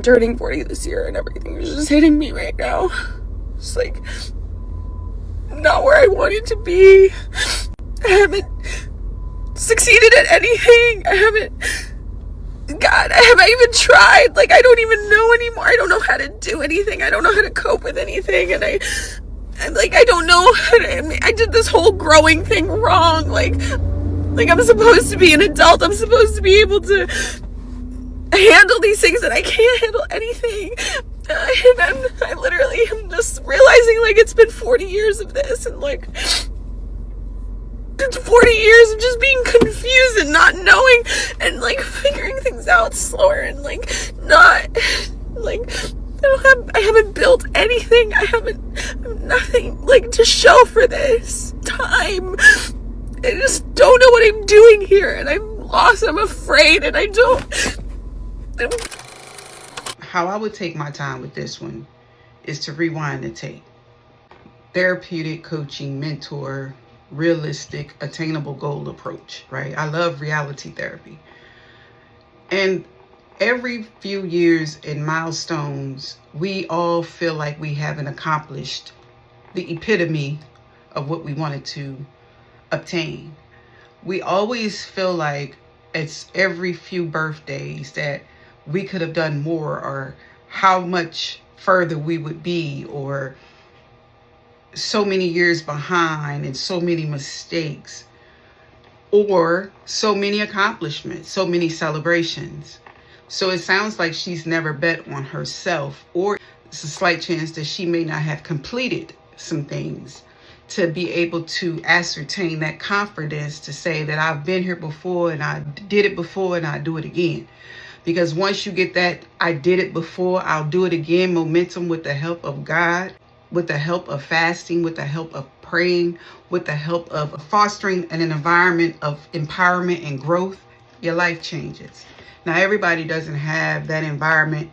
turning 40 this year, and everything is just hitting me right now. It's like, not where I wanted to be. I haven't succeeded at anything. I haven't even tried. Like, I don't even know anymore. I don't know how to do anything. I don't know how to cope with anything. And I don't know how to, I did this whole growing thing wrong. Like I'm supposed to be an adult. I'm supposed to be able to handle these things, and I can't handle anything. And I literally am just realizing, like, it's been 40 years of this, and like, it's 40 years of just being confused and not knowing, and like figuring things out slower, and like not like I haven't built anything. I have nothing like to show for this time. I just don't know what I'm doing here, and I'm lost. I'm afraid, and How I would take my time with this one is to rewind the tape. Therapeutic coaching, mentor, realistic, attainable goal approach, right? I love reality therapy. And every few years and milestones, we all feel like we haven't accomplished the epitome of what we wanted to obtain. We always feel like it's every few birthdays that we could have done more, or how much further we would be, or so many years behind and so many mistakes, or so many accomplishments, so many celebrations. So it sounds like she's never bet on herself, or it's a slight chance that she may not have completed some things to be able to ascertain that confidence to say that I've been here before, and I did it before, and I do it again. Because once you get that I did it before, I'll do it again momentum, with the help of God, with the help of fasting, with the help of praying, with the help of fostering an environment of empowerment and growth, your life changes. Now, everybody doesn't have that environment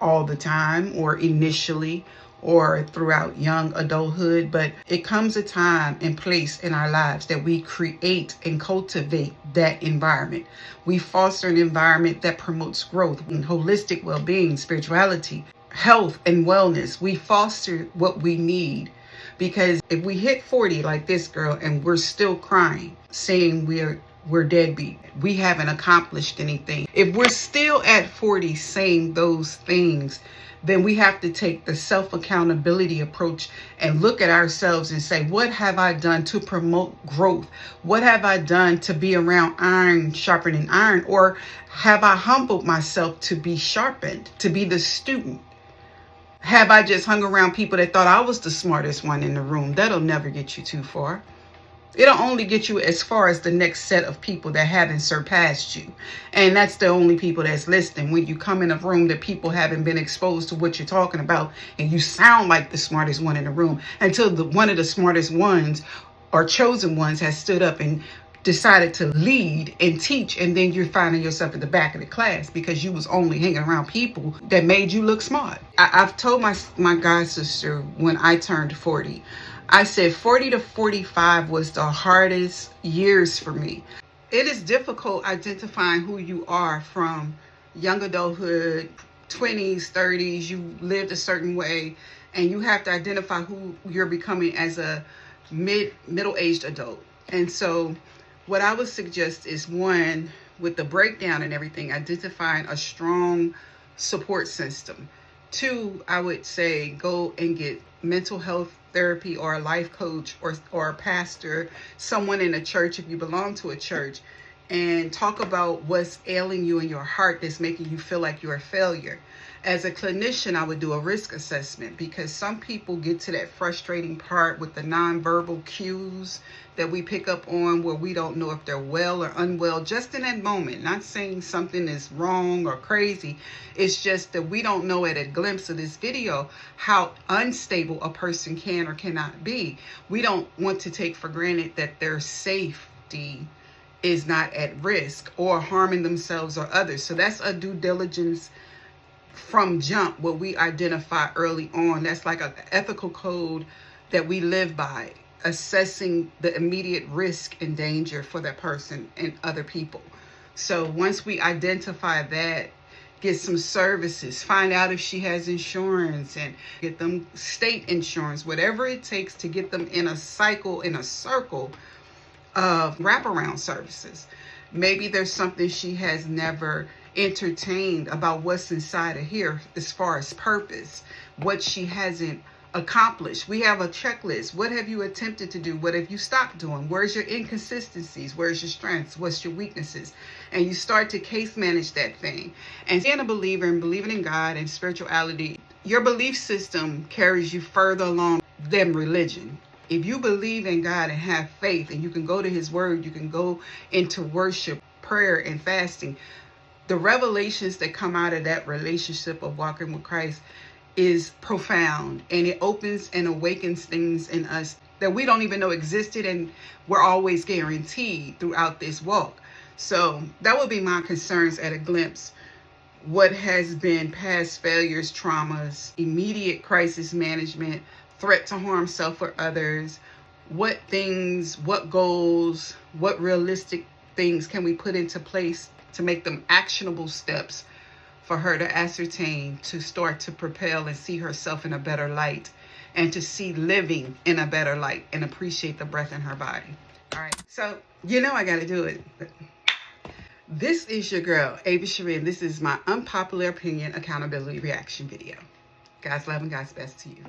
all the time, or initially, or throughout young adulthood, but it comes a time and place in our lives that we create and cultivate that environment. We foster an environment that promotes growth and holistic well-being, spirituality, health, and wellness. We foster what we need, because if we hit 40 like this girl and we're still crying, saying we're deadbeat, we haven't accomplished anything. If we're still at 40 saying those things, then we have to take the self-accountability approach and look at ourselves and say, what have I done to promote growth? What have I done to be around iron sharpening iron? Or have I humbled myself to be sharpened, to be the student? Have I just hung around people that thought I was the smartest one in the room? That'll never get you too far. It'll only get you as far as the next set of people that haven't surpassed you. And that's the only people that's listening. When you come in a room that people haven't been exposed to what you're talking about, and you sound like the smartest one in the room, until one of the smartest ones or chosen ones has stood up and decided to lead and teach, and then you're finding yourself at the back of the class because you was only hanging around people that made you look smart. I've told my god sister when I turned 40, I said 40 to 45 was the hardest years for me. It is difficult identifying who you are from young adulthood, 20s, 30s. You lived a certain way, and you have to identify who you're becoming as a middle-aged adult. And so what I would suggest is, one, with the breakdown and everything, identifying a strong support system. Two, I would say go and get mental health therapy, or a life coach, or a pastor, someone in a church if you belong to a church, and talk about what's ailing you in your heart that's making you feel like you're a failure. As a clinician, I would do a risk assessment, because some people get to that frustrating part with the nonverbal cues that we pick up on, where we don't know if they're well or unwell just in that moment. Not saying something is wrong or crazy. It's just that we don't know at a glimpse of this video how unstable a person can or cannot be. We don't want to take for granted that their safety is not at risk, or harming themselves or others. So that's a due diligence from jump, what we identify early on. That's like an ethical code that we live by, assessing the immediate risk and danger for that person and other people. So once we identify that, get some services, find out if she has insurance, and get them state insurance, whatever it takes to get them in a cycle, in a circle of wraparound services. Maybe there's something she has never entertained about what's inside of here as far as purpose, what she hasn't accomplished. We have a checklist. What have you attempted to do? What have you stopped doing? Where's your inconsistencies? Where's your strengths? What's your weaknesses? And you start to case manage that thing. And being a believer and believing in God and spirituality, your belief system carries you further along than religion. If you believe in God and have faith, and you can go to his word, you can go into worship, prayer, and fasting, the revelations that come out of that relationship of walking with Christ is profound, and it opens and awakens things in us that we don't even know existed, and we're always guaranteed throughout this walk. So that would be my concerns at a glimpse. What has been past failures, traumas, immediate crisis management, threat to harm self or others, what things, what goals, what realistic things can we put into place to make them actionable steps for her to ascertain, to start to propel and see herself in a better light, and to see living in a better light and appreciate the breath in her body. All right, so I got to do it. This is your girl, Ava Cherie, and this is my unpopular opinion accountability reaction video. God's love and God's best to you.